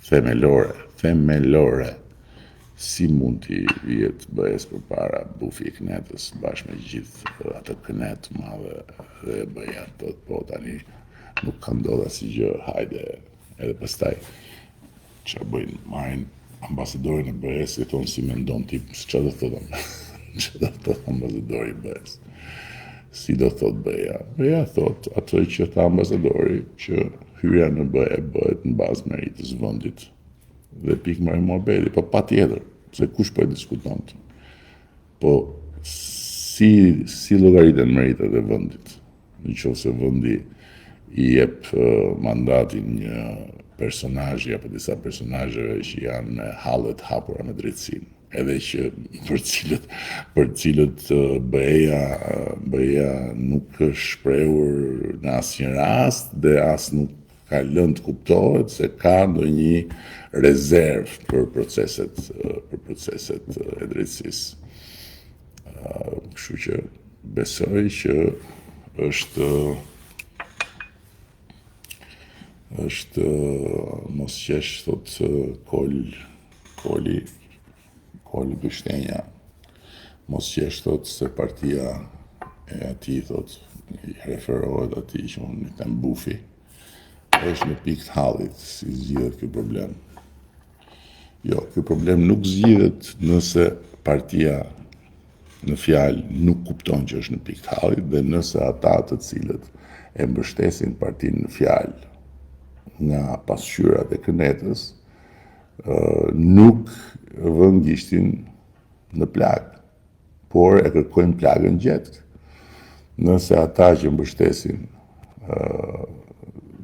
themelore. Si mund t'i jetë BE-s përpara bufi i Knetës bashkë me gjithë atë Knet madhe dhe BE-ja thot po tani nuk ka ndodhur asgjë, hajde. Edhe pastaj ç'a bëjnë, marrin ambasadorin e BE-s e thonë si mendon ti, ç'a do thotë ç'a do thotë ambasadori i BE-s. Si do thot BE-ja? BE-ja thot atë që tha ambasadori që hyrja në BE bëhet në bazë meritës vendit. Dhe pikë marrë muhabeti, po patjetër, se kush po e diskuton. Po si llogariten meritat e vendit? Nëse vendi i jep mandatin një personazhi apo disa personazheve që janë me hallet hapura me drejtësinë, edhe që për cilët BE-ja nuk është shprehur në asnjë rast dhe as nuk ka lënë të kuptohet se ka ndonjë rezervë për proceset e drejtësisë. Kështu që besoj që është mosqesh thot Koli Bështenja, mosqesh thot se partia e atij thot i referohet atij që unë i them bufi, është në pikë të hallit, si zgjidhet ky problem. Jo, ky problem nuk zgjidhet nëse partia në fjalë nuk kupton që është në pikë të hallit dhe nëse ata të cilët e mbështesin partinë në fjalë nga pasqyrat e Knetës nuk vën gishtin në plagë, por e kërkojnë plagën gjetë. Nëse ata që mbështesin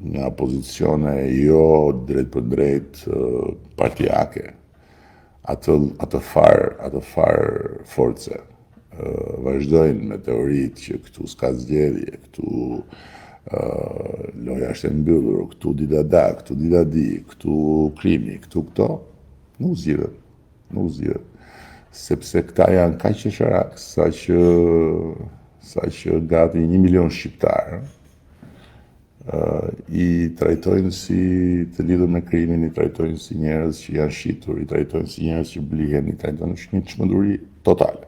nga pozicione jo drejt për drejt partijake, atë far force vazhdojnë me teoritë që këtu s'ka zgjedhje, këtu loja është e mbyllur, këtu dida këtu dida di, këtu krimi, këtu këto, nuk zgjidhet. Sepse këta janë kaq qesharak sa që gati 1 milion shqiptarë i trajtojnë si të lidhur me krimin, i trajtojnë si njerëz që janë shitur, i trajtojnë si njerëz që blihen, i trajtojnë në një çmenduri totale.